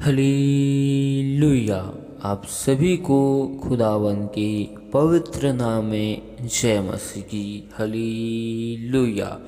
Hallelujah. आप सभी को खुदावन के पवित्र नाम में जय मसीह की। हालेलुया।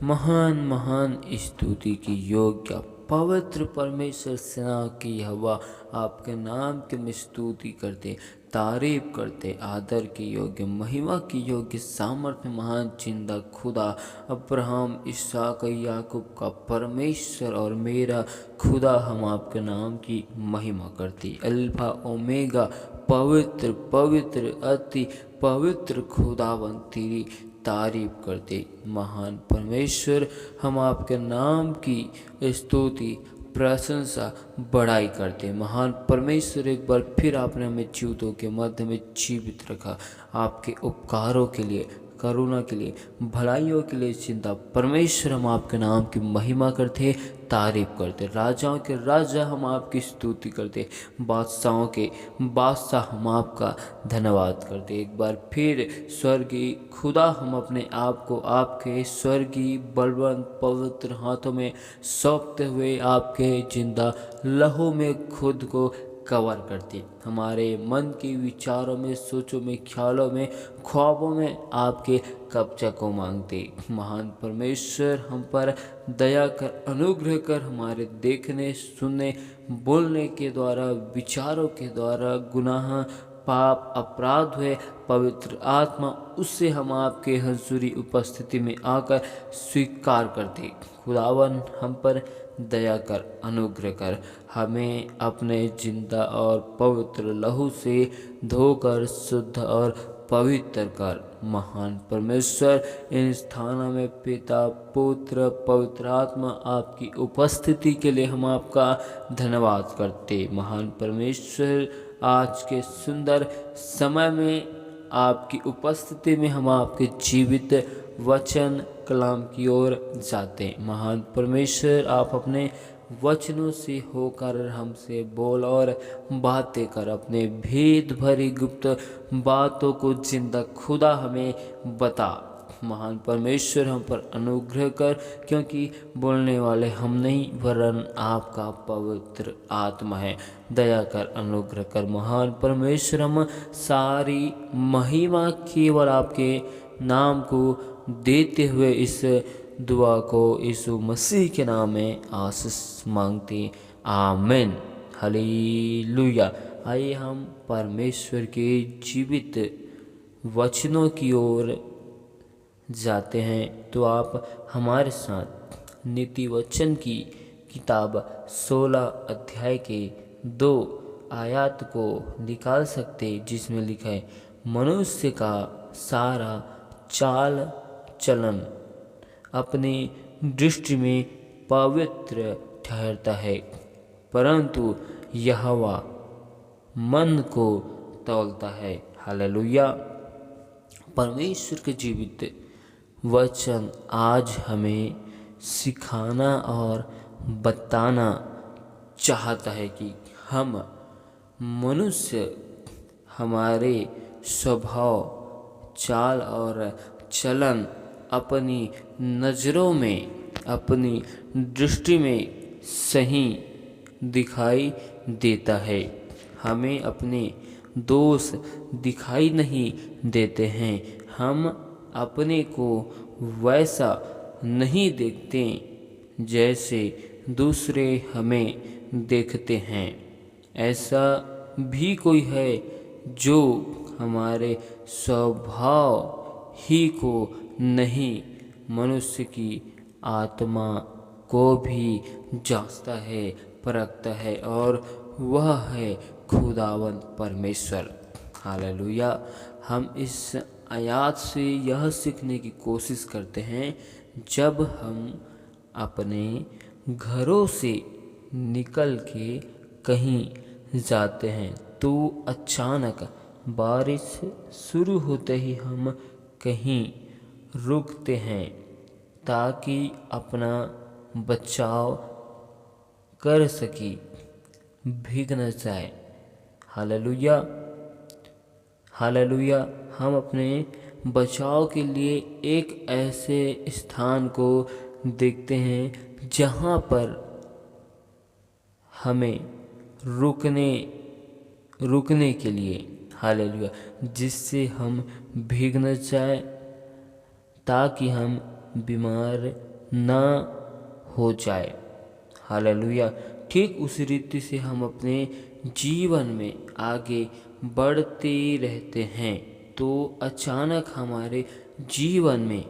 महान महान स्तुति की योग्य पवित्र परमेश्वर सेना की हवा आपके नाम की हम स्तुति करते, तारीफ करते, आदर के योग्य, महिमा की योग्य, सामर्थ्य महान जिंदा खुदा, अब्राहम, इसहाक, याकूब का परमेश्वर और मेरा खुदा, हम आपके नाम की महिमा करते। अल्फा ओमेगा, पवित्र पवित्र अति पवित्र खुदावन तेरी तारीफ करते। महान परमेश्वर, हम आपके नाम की स्तुति, प्रशंसा, बड़ाई करते। महान परमेश्वर, एक बार फिर आपने हमें जीवितों के मध्य में जीवित रखा। आपके उपकारों के लिए, करुणा के लिए, भलाइयों के लिए चिंता परमेश्वर, हम आपके नाम की महिमा करते, तारीफ करते। राजाओं के राजा, हम आपकी स्तुति करते। बादशाहों के बादशाह, हम आपका धन्यवाद करते। एक बार फिर स्वर्गीय खुदा, हम अपने आप को आपके स्वर्गीय बलवंत पवित्र हाथों में सौंपते हुए आपके जिंदा लहू में खुद को कवर करते। हमारे मन के विचारों में, सोचों में, ख्यालों में, ख्वाबों में आपके कब्जा को मांगते। महान परमेश्वर, हम पर दया कर, अनुग्रह कर। हमारे देखने, सुनने, बोलने के द्वारा, विचारों के द्वारा गुनाह, पाप, अपराध हुए, पवित्र आत्मा उससे हम आपके हजूरी उपस्थिति में आकर स्वीकार करते। खुदावन, हम पर दया कर, अनुग्रह कर। हमें अपने जिंदा और पवित्र लहू से धोकर शुद्ध और पवित्र कर। महान परमेश्वर, इन स्थानों में पिता, पुत्र, पवित्र आत्मा आपकी उपस्थिति के लिए हम आपका धन्यवाद करते। महान परमेश्वर, आज के सुंदर समय में आपकी उपस्थिति में हम आपके जीवित वचन कलाम की ओर जाते हैं। महान परमेश्वर, आप अपने वचनों से होकर हमसे बोल और बातें कर। अपने भेद भरी गुप्त बातों को जिंदा खुदा हमें बता। महान परमेश्वर, हम पर अनुग्रह कर, क्योंकि बोलने वाले हम नहीं वरन आपका पवित्र आत्मा है। दया कर, अनुग्रह कर। महान परमेश्वर, हम सारी महिमा केवल आपके नाम को देते हुए इस दुआ को यीशु मसीह के नाम में आशीष मांगते। आमीन। हालेलुया। आइए हम परमेश्वर के जीवित वचनों की ओर जाते हैं। तो आप हमारे साथ नीति वचन की किताब 16 अध्याय के 2 आयत को निकाल सकते, जिसमें लिखा है, मनुष्य का सारा चाल चलन अपनी दृष्टि में पवित्र ठहरता है, परंतु यहोवा मन को तौलता है। हालेलुया। परमेश्वर के जीवित वचन आज हमें सिखाना और बताना चाहता है कि हम मनुष्य हमारे स्वभाव, चाल और चलन अपनी नज़रों में, अपनी दृष्टि में सही दिखाई देता है। हमें अपने दोष दिखाई नहीं देते हैं। हम अपने को वैसा नहीं देखते जैसे दूसरे हमें देखते हैं। ऐसा भी कोई है जो हमारे स्वभाव ही को नहीं, मनुष्य की आत्मा को भी जांचता है, परखता है, और वह है खुदावंद परमेश्वर। हालेलुया। हम इस आयत से यह सीखने की कोशिश करते हैं, जब हम अपने घरों से निकल के कहीं जाते हैं तो अचानक बारिश शुरू होते ही हम कहीं रुकते हैं ताकि अपना बचाव कर सके, भीग न जाए। हालेलुया। हालेलुया। हम अपने बचाव के लिए एक ऐसे स्थान को देखते हैं जहाँ पर हमें रुकने के लिए, हालेलुया, जिससे हम भीग न जाए, ताकि हम बीमार ना हो जाए, हालेलुया। ठीक उसी रीति से हम अपने जीवन में आगे बढ़ते रहते हैं तो अचानक हमारे जीवन में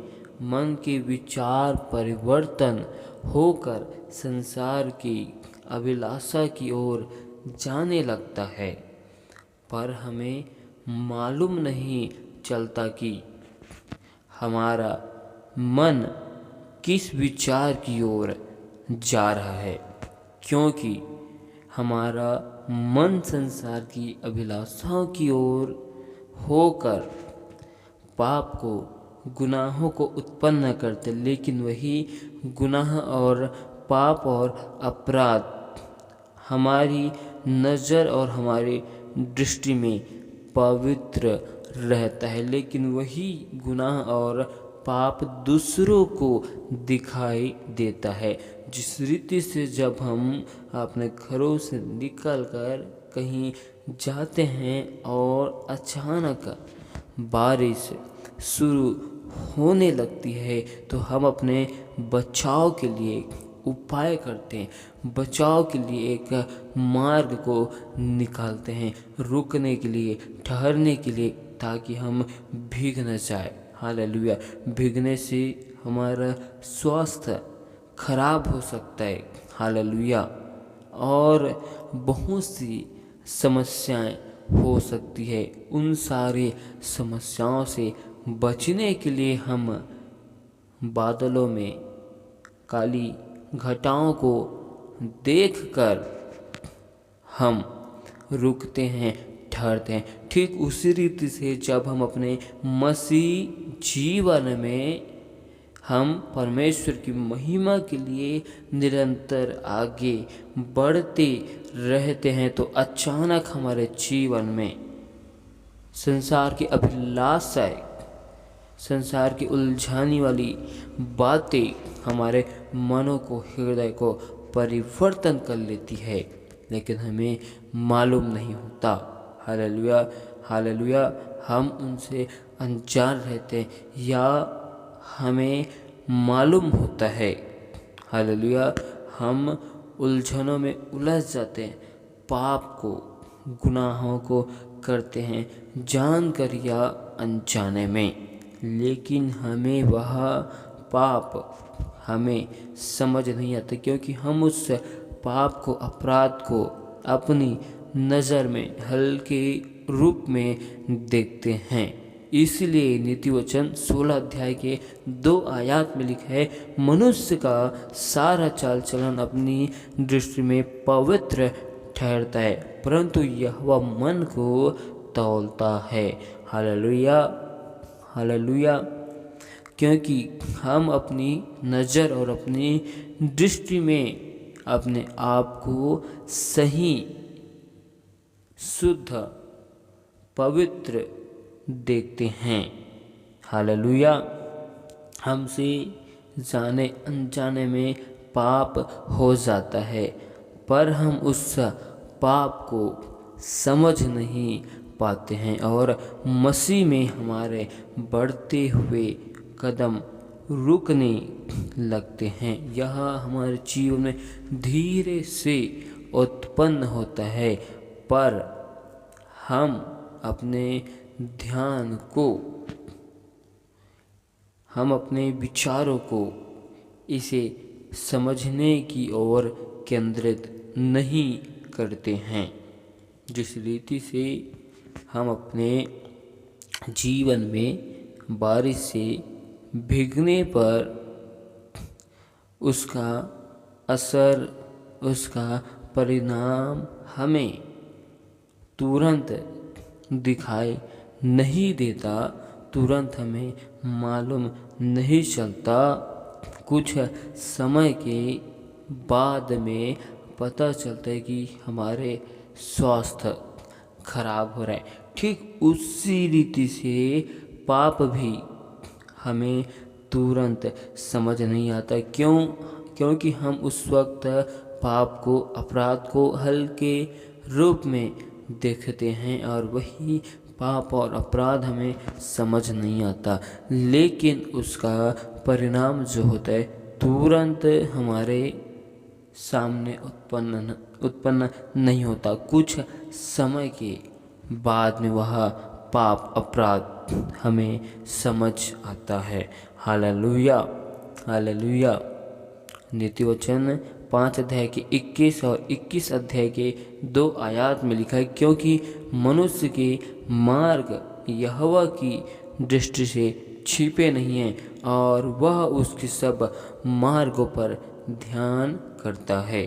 मन के विचार परिवर्तन होकर संसार की अभिलाषा की ओर जाने लगता है, पर हमें मालूम नहीं चलता कि हमारा मन किस विचार की ओर जा रहा है, क्योंकि हमारा मन संसार की अभिलाषाओं की ओर होकर पाप को, गुनाहों को उत्पन्न करते, लेकिन वही गुनाह और पाप और अपराध हमारी नज़र और हमारी दृष्टि में पवित्र रहता है, लेकिन वही गुनाह और पाप दूसरों को दिखाई देता है। जिस रीति से जब हम अपने घरों से निकलकर कहीं जाते हैं और अचानक बारिश शुरू होने लगती है तो हम अपने बचाव के लिए उपाय करते हैं, बचाव के लिए एक मार्ग को निकालते हैं, रुकने के लिए, ठहरने के लिए, ताकि हम भीग न जाए, हालेलुया। भीगने से हमारा स्वास्थ्य खराब हो सकता है, हालेलुया, और बहुत सी समस्याएं हो सकती है। उन सारे समस्याओं से बचने के लिए हम बादलों में काली घटाओं को देखकर हम रुकते हैं, ठहरते हैं। ठीक उसी रीति से जब हम अपने मसीह जीवन में हम परमेश्वर की महिमा के लिए निरंतर आगे बढ़ते रहते हैं तो अचानक हमारे जीवन में संसार की अभिलाषाएं, संसार की उलझाने वाली बातें हमारे मनों को, हृदय को परिवर्तन कर लेती है, लेकिन हमें मालूम नहीं होता, हालेलुया, हालेलुया। हम उनसे अनजान रहते हैं या हमें मालूम होता है, हालेलुया, हम उलझनों में उलझ जाते हैं, पाप को, गुनाहों को करते हैं जानकर या अनजाने में, लेकिन हमें वह पाप हमें समझ नहीं आता, क्योंकि हम उस पाप को, अपराध को अपनी नज़र में हल्के रूप में देखते हैं। इसलिए नीति वचन 16 अध्याय के 2 आयत में लिखा है, मनुष्य का सारा चाल चलन अपनी दृष्टि में पवित्र ठहरता है, परंतु यहोवा मन को तौलता है, हालेलुया, हालेलुया। क्योंकि हम अपनी नज़र और अपनी दृष्टि में अपने आप को सही, शुद्ध, पवित्र देखते हैं, हालेलुया। हमसे जाने अनजाने में पाप हो जाता है, पर हम उस पाप को समझ नहीं पाते हैं और मसीह में हमारे बढ़ते हुए कदम रुकने लगते हैं। यह हमारे जीवन में धीरे से उत्पन्न होता है, पर हम अपने ध्यान को, हम अपने विचारों को इसे समझने की ओर केंद्रित नहीं करते हैं। जिस रीति से हम अपने जीवन में बारिश से भीगने पर उसका असर, उसका परिणाम हमें तुरंत दिखाई नहीं देता, तुरंत हमें मालूम नहीं चलता, कुछ समय के बाद में पता चलता है कि हमारे स्वास्थ्य खराब हो रहा है। ठीक उसी रीति से पाप भी हमें तुरंत समझ नहीं आता, क्योंकि हम उस वक्त पाप को, अपराध को हल्के रूप में देखते हैं और वही पाप और अपराध हमें समझ नहीं आता, लेकिन उसका परिणाम जो होता है तुरंत हमारे सामने उत्पन्न नहीं होता। कुछ समय के बाद में वह पाप अपराध हमें समझ आता है। Hallelujah, hallelujah. नीति वचन 5 अध्याय के 21 और 21 अध्याय के 2 आयत में लिखा है, क्योंकि मनुष्य के मार्ग यहोवा की दृष्टि से छिपे नहीं हैं और वह उसके सब मार्गों पर ध्यान करता है।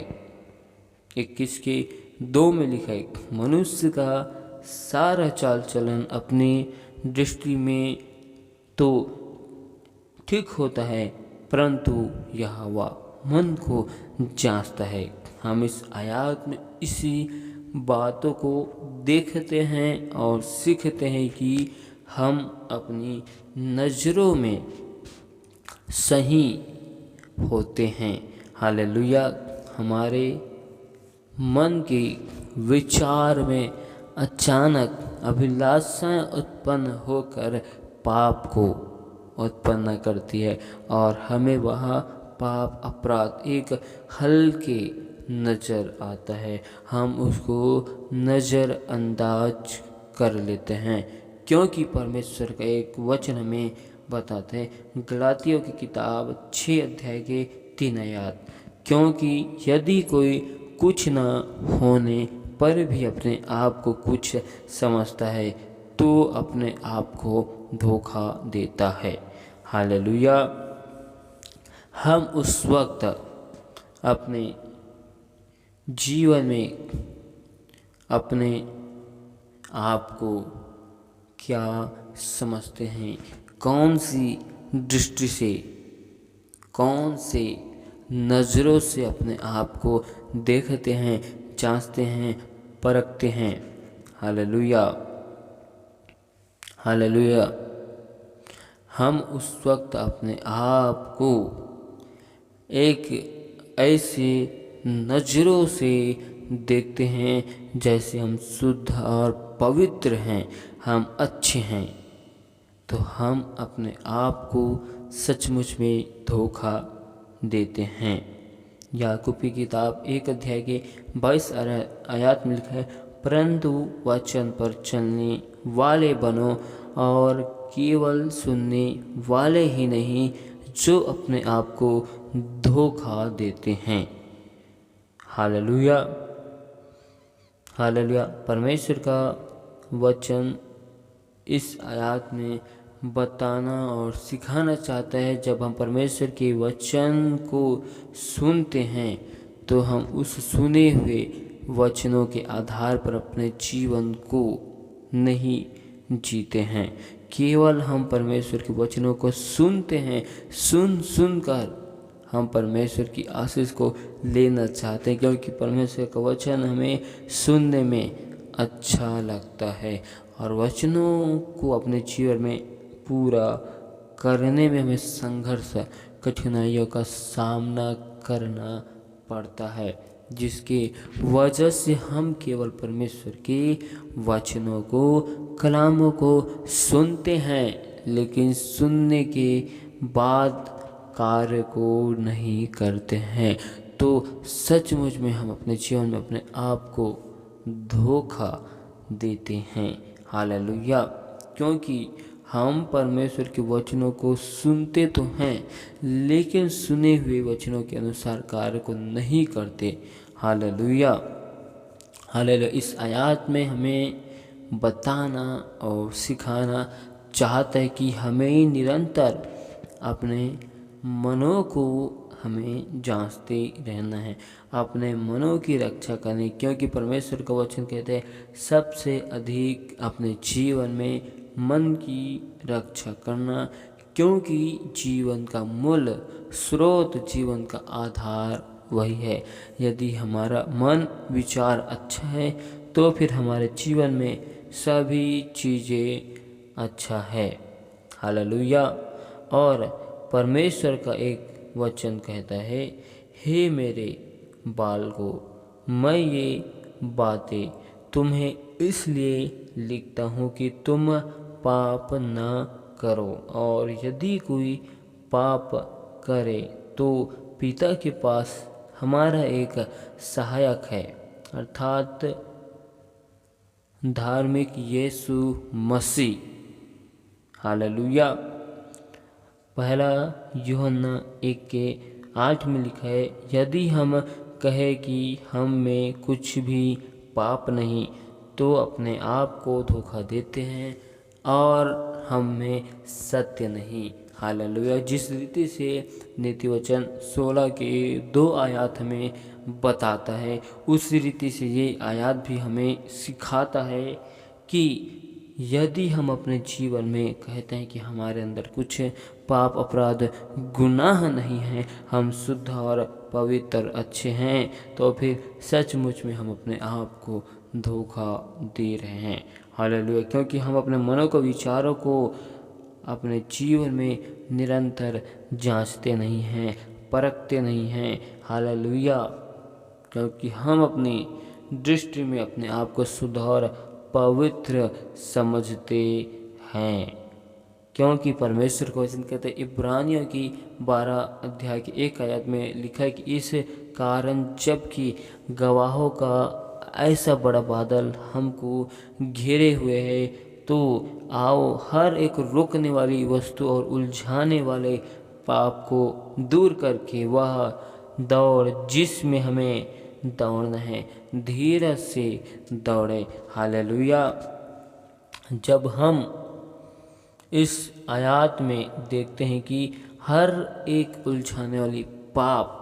21 के 2 में लिखा है, मनुष्य का सारा चाल चलन अपनी दृष्टि में तो ठीक होता है, परंतु यहोवा मन को जांचता है। हम इस आयत में इसी बातों को देखते हैं और सीखते हैं कि हम अपनी नज़रों में सही होते हैं। हालेलुया। हमारे मन के विचार में अचानक अभिलाषाएं उत्पन्न होकर पाप को उत्पन्न करती है और हमें वह पाप अपराध एक हल्के नज़र आता है। हम उसको नज़रअंदाज कर लेते हैं, क्योंकि परमेश्वर का एक वचन हमें बताते हैं, गलातियों की किताब 6 अध्याय के 3 आयत, क्योंकि यदि कोई कुछ न होने पर भी अपने आप को कुछ समझता है तो अपने आप को धोखा देता है। हालेलुया। हम उस वक्त अपने जीवन में अपने आप को क्या समझते हैं, कौन सी दृष्टि से, कौन से नज़रों से अपने आप को देखते हैं, जांचते हैं, परखते हैं। Hallelujah, hallelujah. हम उस वक्त अपने आप को एक ऐसे नज़रों से देखते हैं जैसे हम शुद्ध और पवित्र हैं, हम अच्छे हैं, तो हम अपने आप को सचमुच में धोखा देते हैं। याकूब की किताब 1 अध्याय के 22 आयत में लिखा है, परंतु वचन पर चलने वाले बनो और केवल सुनने वाले ही नहीं जो अपने आप को धोखा देते हैं। Hallelujah, hallelujah. परमेश्वर का वचन इस आयत में बताना और सिखाना चाहता है, जब हम परमेश्वर के वचन को सुनते हैं तो हम उस सुने हुए वचनों के आधार पर अपने जीवन को नहीं जीते हैं। केवल हम परमेश्वर के वचनों को सुनते हैं, सुनकर हम परमेश्वर की आशीष को लेना चाहते हैं, क्योंकि परमेश्वर का वचन हमें सुनने में अच्छा लगता है और वचनों को अपने जीवन में पूरा करने में हमें संघर्ष, कठिनाइयों का सामना करना पड़ता है, जिसके वजह से हम केवल परमेश्वर के वचनों को, कलामों को सुनते हैं, लेकिन सुनने के बाद कार्य को नहीं करते हैं। तो सचमुच में हम अपने जीवन में अपने आप को धोखा देते हैं। हालेलुया। क्योंकि हम परमेश्वर के वचनों को सुनते तो हैं, लेकिन सुने हुए वचनों के अनुसार कार्य को नहीं करते। Hallelujah, hallelujah. इस आयत में हमें बताना और सिखाना चाहता है कि हमें निरंतर अपने मनों को हमें जांचते रहना है, अपने मनों की रक्षा करनी, क्योंकि परमेश्वर का वचन कहते हैं सबसे अधिक अपने जीवन में मन की रक्षा करना, क्योंकि जीवन का मूल स्रोत, जीवन का आधार वही है। यदि हमारा मन विचार अच्छा है तो फिर हमारे जीवन में सभी चीज़ें अच्छा है। हालेलुया। और परमेश्वर का एक वचन कहता है, हे मेरे बालकों, मैं ये बातें तुम्हें इसलिए लिखता हूँ कि तुम पाप न करो, और यदि कोई पाप करे तो पिता के पास हमारा एक सहायक है, अर्थात धार्मिक यीशु मसीह। हालेलुया। पहला यूहन्ना 1:8 में लिखा है, यदि हम कहें कि हम में कुछ भी पाप नहीं तो अपने आप को धोखा देते हैं और हम में सत्य नहीं। हालेलुया। जिस रीति से नीति वचन 16 के 2 आयत में बताता है, उस रीति से ये आयत भी हमें सिखाता है कि यदि हम अपने जीवन में कहते हैं कि हमारे अंदर कुछ पाप अपराध गुनाह नहीं है, हम शुद्ध और पवित्र अच्छे हैं, तो फिर सचमुच में हम अपने आप को धोखा दे रहे हैं। हालेलुया। क्योंकि हम अपने मनों को, विचारों को अपने जीवन में निरंतर जांचते नहीं हैं, परखते नहीं हैं। हालेलुया। क्योंकि हम अपनी दृष्टि में अपने आप को शुद्ध और पवित्र समझते हैं। क्योंकि परमेश्वर को वचन कहते हैं, इब्रानियों की 12 अध्याय के 1 आयत में लिखा है कि इस कारण जबकि गवाहों का ऐसा बड़ा बादल हमको घेरे हुए है, तो आओ हर एक रोकने वाली वस्तु और उलझाने वाले पाप को दूर करके वह दौड़ जिसमें हमें दौड़ना है, धीरज से दौड़े। हालेलुया। जब हम इस आयत में देखते हैं कि हर एक उलझाने वाली पाप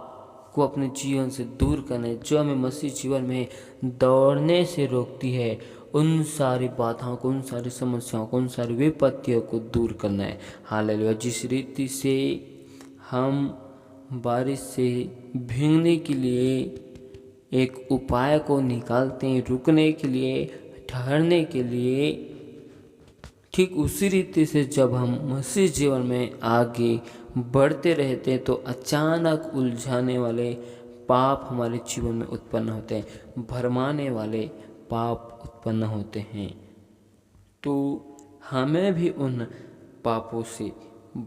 को अपने जीवन से दूर करना है, जो हमें मसीह जीवन में दौड़ने से रोकती है, उन सारी बाधाओं को, उन सारी समस्याओं को, उन सारी विपत्तियों को दूर करना है। हालेलुया। जिस रीति से हम बारिश से भीगने के लिए एक उपाय को निकालते हैं, रुकने के लिए, ठहरने के लिए, ठीक उसी रीति से जब हम मसीह जीवन में आगे बढ़ते रहते हैं तो अचानक उलझाने वाले पाप हमारे जीवन में उत्पन्न होते हैं, भरमाने वाले पाप उत्पन्न होते हैं। तो हमें भी उन पापों से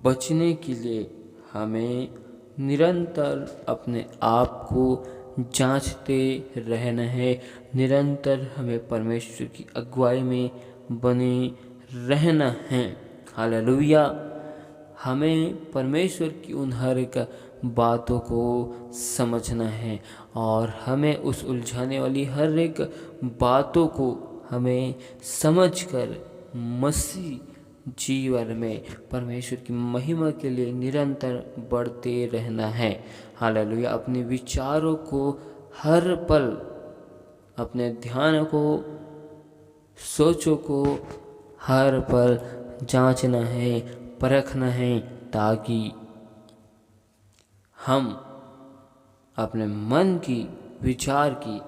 बचने के लिए हमें निरंतर अपने आप को जांचते रहना है, निरंतर हमें परमेश्वर की अगुवाई में बने रहना है। हालेलुया। हमें परमेश्वर की उन हर एक बातों को समझना है और हमें उस उलझाने वाली हर एक बातों को हमें समझकर मसीह जीवन में परमेश्वर की महिमा के लिए निरंतर बढ़ते रहना है। हालेलुया। अपने विचारों को हर पल, अपने ध्यान को, सोचों को हर पल जांचना है, परखना है, ताकि हम अपने मन की, विचार की,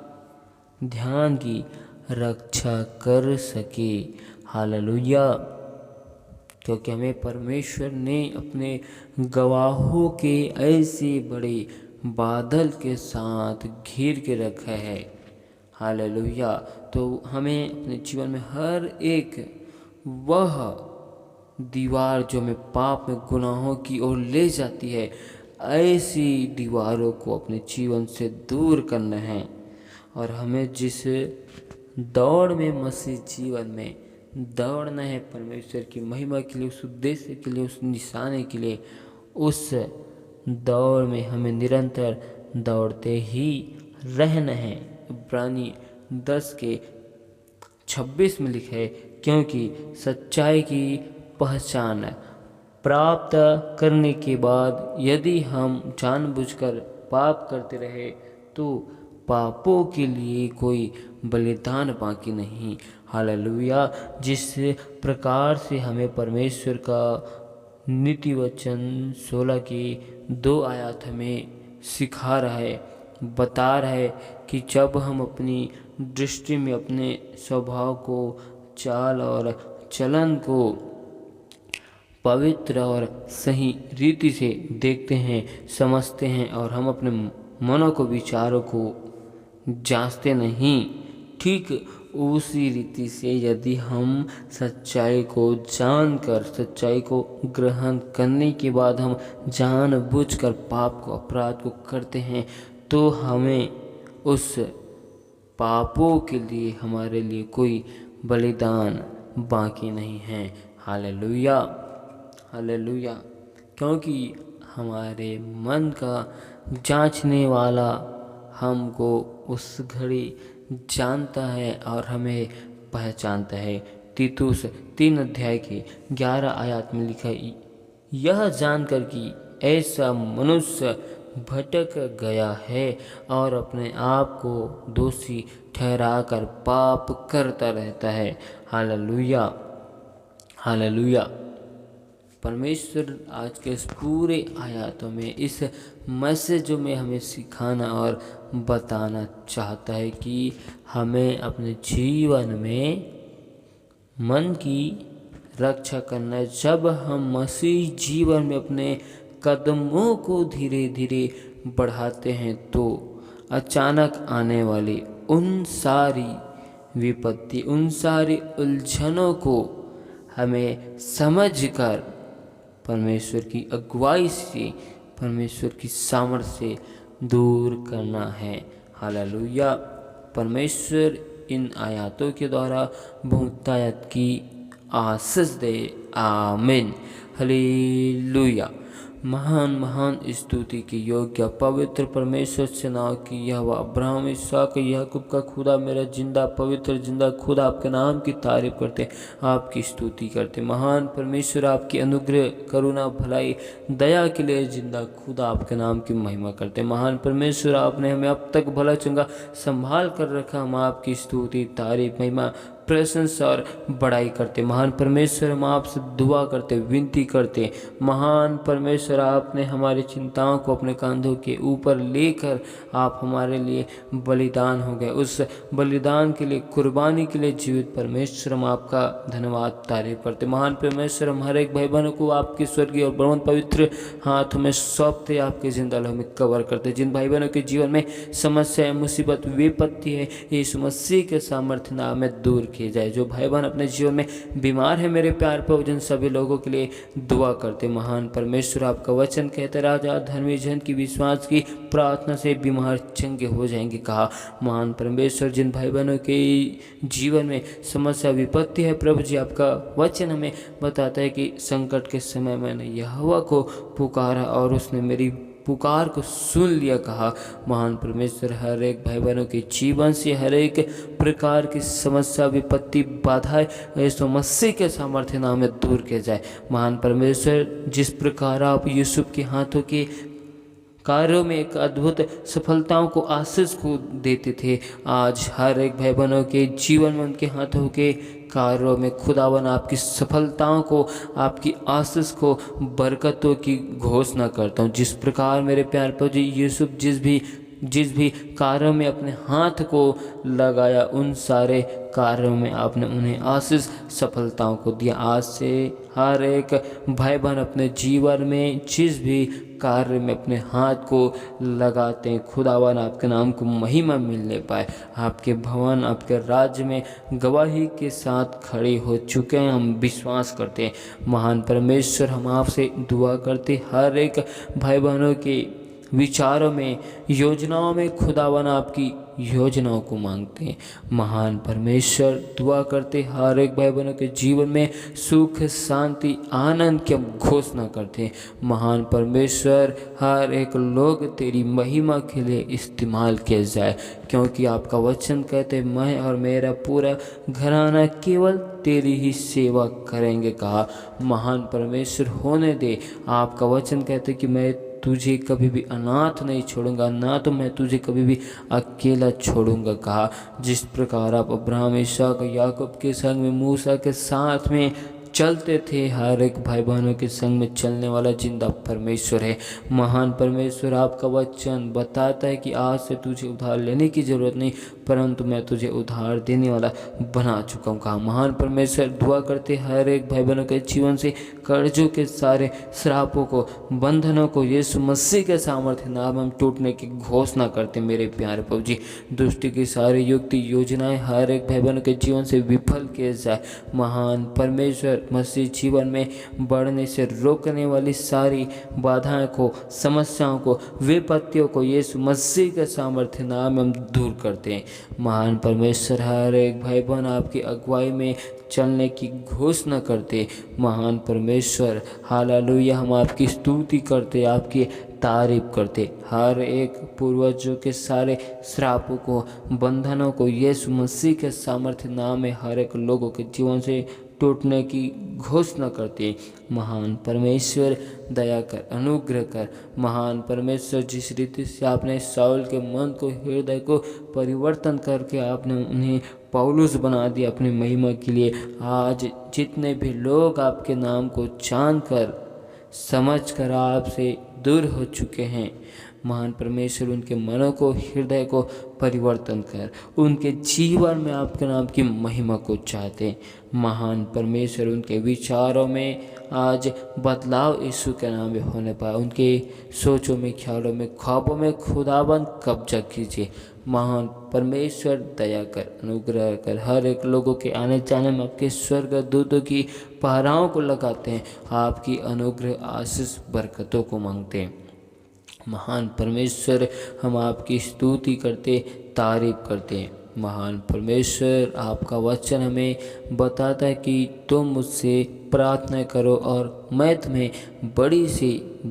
ध्यान की रक्षा कर सके। हालेलुया। क्योंकि हमें परमेश्वर ने अपने गवाहों के ऐसे बड़े बादल के साथ घेर के रखा है। हालेलुया। तो हमें अपने जीवन में हर एक वह दीवार जो हमें पाप में, गुनाहों की ओर ले जाती है, ऐसी दीवारों को अपने जीवन से दूर करना है। और हमें जिस दौड़ में, मसीह जीवन में दौड़ना है, परमेश्वर की महिमा के लिए, उस उद्देश्य के लिए, उस निशाने के लिए, उस दौड़ में हमें निरंतर दौड़ते ही रहना है। इब्रानी 10:26 में लिखा है, क्योंकि सच्चाई की पहचान प्राप्त करने के बाद यदि हम जानबूझकर पाप करते रहे तो पापों के लिए कोई बलिदान बाकी नहीं। हालेलुया। जिस प्रकार से हमें परमेश्वर का नीति वचन 16 की 2 आयत हमें सिखा रहा है, बता रहा है कि जब हम अपनी दृष्टि में अपने स्वभाव को, चाल और चलन को पवित्र और सही रीति से देखते हैं, समझते हैं, और हम अपने मनों को विचारों को जांचते नहीं। ठीक उसी रीति से यदि हम सच्चाई को जानकर, सच्चाई को ग्रहण करने के बाद हम जानबूझकर पाप को, अपराध को करते हैं, तो हमें उस पापों के लिए, हमारे लिए कोई बलिदान बाकी नहीं है। Hallelujah, hallelujah. क्योंकि हमारे मन का जांचने वाला हमको उस घड़ी जानता है और हमें पहचानता है। तीतुस 3 अध्याय की 11 आयत में लिखा है, यह जानकर कि ऐसा मनुष्य भटक गया है और अपने आप को दोषी ठहराकर पाप करता रहता है। Hallelujah, hallelujah. परमेश्वर आज के इस पूरे आयतों में, इस मैसेज में हमें सिखाना और बताना चाहता है कि हमें अपने जीवन में मन की रक्षा करना है। जब हम मसीह जीवन में अपने कदमों को धीरे धीरे बढ़ाते हैं, तो अचानक आने वाली उन सारी विपत्ति, उन सारी उलझनों को हमें समझकर परमेश्वर की अगुवाई से, परमेश्वर की सामर्थ्य से दूर करना है। हालेलुया। परमेश्वर इन आयतों के द्वारा बहुतायत की आशीष दे। आमीन। हालेलुया। महान महान स्तुति की योग्य पवित्र परमेश्वर से नाम की यह अब्राहम, इसहाक, याकूब का खुदा, मेरा जिंदा पवित्र जिंदा खुदा, आपके नाम की तारीफ करते, आपकी स्तुति करते। महान परमेश्वर, आपकी अनुग्रह, करुणा, भलाई, दया के लिए जिंदा खुदा, आपके नाम की महिमा करते। महान परमेश्वर, आपने हमें अब तक भला चंगा संभाल कर रखा, हम आपकी स्तुति, तारीफ, महिमा, प्रशंसा और बड़ाई करते। महान परमेश्वर, हम आपसे दुआ करते, विनती करते। महान परमेश्वर, आपने हमारी चिंताओं को अपने कंधों के ऊपर लेकर आप हमारे लिए बलिदान हो गए। उस बलिदान के लिए, कुर्बानी के लिए जीवित परमेश्वर, हम आपका धन्यवाद तारीफ करते। महान परमेश्वर, हम हर एक भाई बहनों को आपके स्वर्गीय और परम पवित्र हाथों में सौंपते, आपके जिंदा लहू में कवर करते। जिन भाई बहनों के जीवन में समस्या, मुसीबत, विपत्ति है, यीशु मसीह के सामर्थ्य नाम में दूर किए जाए। जो भाई बहन अपने जीवन में बीमार है, मेरे प्यार पर जिन सभी लोगों के लिए दुआ करते। महान परमेश्वर, आपका वचन कहते, राजा धर्मी जन की विश्वास की प्रार्थना से बीमार चंगे हो जाएंगे कहा। महान परमेश्वर, जिन भाई बहनों के जीवन में समस्या, विपत्ति है, प्रभु जी आपका वचन हमें बताता है कि संकट के समय मैंने यहोवा को पुकारा और उसने मेरी पुकार को सुन लिया कहा। महान परमेश्वर, हर एक भाई बहनों के जीवन से हर एक प्रकार की समस्या, विपत्ति, बाधाएं यीशु मसीह के सामर्थ्य नाम में दूर किया जाए। महान परमेश्वर, जिस प्रकार आप यूसुफ के हाथों के कार्यों में एक अद्भुत सफलताओं को, आशीष को देते थे, आज हर एक भाई बहनों के जीवन में उनके हाथों के कार्यों में खुदावन आपकी सफलताओं को, आपकी आशीष को, बरकतों की घोषणा करता हूँ। जिस प्रकार मेरे प्यार पर जी यूसुफ जिस भी कार्यों में अपने हाथ को लगाया, उन सारे कार्यों में आपने उन्हें आशीष, सफलताओं को दिया। आज से हर एक भाई बहन अपने जीवन में जिस भी कार्य में अपने हाथ को लगाते हैं, खुदावन आपके नाम को महिमा मिलने पाए। आपके भवन, आपके राज्य में गवाही के साथ खड़े हो चुके हैं, हम विश्वास करते हैं। महान परमेश्वर, हम आपसे दुआ करते, हर एक भाई बहनों के विचारों में, योजनाओं में खुदावन आपकी योजनाओं को मांगते हैं। महान परमेश्वर, दुआ करते हर एक भाई बहनों के जीवन में सुख, शांति, आनंद की हम घोषणा करते हैं। महान परमेश्वर, हर एक लोग तेरी महिमा के लिए इस्तेमाल किया जाए, क्योंकि आपका वचन कहते मैं और मेरा पूरा घराना केवल तेरी ही सेवा करेंगे कहा। महान परमेश्वर, होने दे। आपका वचन कहते कि मैं तुझे कभी भी अनाथ नहीं छोड़ूंगा, ना तो मैं तुझे कभी भी अकेला छोड़ूंगा कहा। जिस प्रकार आप अब्राहम, इसहाक, याकूब के संग में, मूसा के साथ में चलते थे। हर एक भाई बहनों के संग में चलने वाला जिंदा परमेश्वर है। महान परमेश्वर, आपका वचन बताता है कि आज से तुझे उधार लेने की ज़रूरत नहीं, परंतु मैं तुझे उधार देने वाला बना चुका हूँ। कहा महान परमेश्वर, दुआ करते हर एक भाई बहनों के जीवन से कर्जों के सारे श्रापों को, बंधनों को यीशु मसीह के सामर्थ्य नाम हम टूटने की घोषणा करते। मेरे प्यारे प्रभु जी, दुष्ट की सारी युक्ति योजनाएं हर एक भाई बहनों के जीवन से विफल किए जाए। महान परमेश्वर, मसीह जीवन में बढ़ने से रोकने वाली सारी बाधाएं को, समस्याओं को, विपत्तियों को यीशु मसीह के सामर्थ्य नाम हम दूर करते हैं। महान परमेश्वर, हर एक भाई बहन आपकी अगुवाई में चलने की घोषणा करते। महान परमेश्वर, हालेलुया, हम आपकी स्तुति करते, आपकी तारीफ करते। हर एक पूर्वजों के सारे श्रापों को, बंधनों को यीशु मसीह के सामर्थ्य नाम में हर एक लोगों के जीवन से टूटने की घोषणा करते। महान परमेश्वर, दया कर, अनुग्रह कर। महान परमेश्वर, जिस रीति से आपने शाऊल के मन को, हृदय को परिवर्तन करके आपने उन्हें पौलुस बना दिया अपनी महिमा के लिए, आज जितने भी लोग आपके नाम को जानकर, समझकर आपसे दूर हो चुके हैं, महान परमेश्वर, उनके मनों को, हृदय को परिवर्तन कर, उनके जीवन में आपके नाम की महिमा को चाहते। महान परमेश्वर, उनके विचारों में आज बदलाव यीशु के नाम में होने पाए। उनके सोचों में, ख्यालों में, ख्वाबों में खुदाबंद कब्जा कीजिए। महान परमेश्वर, दया कर, अनुग्रह कर। हर एक लोगों के आने जाने में आपके स्वर्ग दूतों की पहराओं को लगाते हैं। आपकी अनुग्रह, आशीष, बरकतों को मांगते हैं। महान परमेश्वर, हम आपकी स्तुति करते, तारीफ करते हैं। महान परमेश्वर, आपका वचन हमें बताता है कि तुम मुझसे प्रार्थना करो और मैं तुम्हें बड़ी से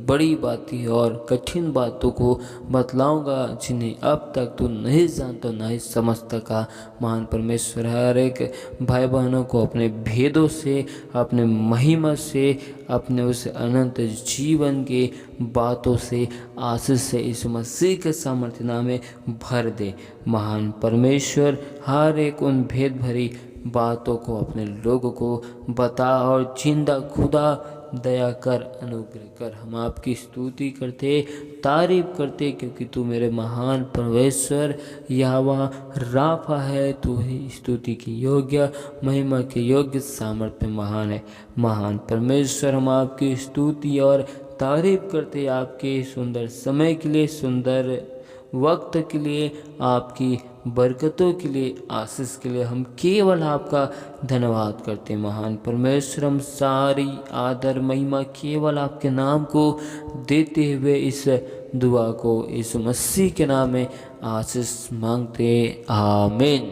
बड़ी बातें और कठिन बातों को बतलाऊंगा जिन्हें अब तक तू नहीं जानता, नहीं समझता। का महान परमेश्वर, हर एक भाई बहनों को अपने भेदों से, अपने महिमा से, अपने उस अनंत जीवन के बातों से, आशीष से इस मसीह के सामर्थ्य नाम में भर दे। महान परमेश्वर, हर एक उन भेद भरी बातों को अपने लोगों को बता और जिंदा खुदा दया कर, अनुग्रह कर। हम आपकी स्तुति करते, तारीफ करते, क्योंकि तू मेरे महान परमेश्वर यहोवा राफा है। तू ही स्तुति की योग्य, महिमा के योग्य, सामर्थ्य महान है। महान परमेश्वर, हम आपकी स्तुति और तारीफ करते आपके सुंदर समय के लिए, सुंदर वक्त के लिए, आपकी बरकतों के लिए, आशीष के लिए हम केवल आपका धन्यवाद करते हैं। महान परमेश्वर, हम सारी आदर महिमा केवल आपके नाम को देते हुए इस दुआ को यीशु मसीह के नाम में आशीष मांगते। आमीन।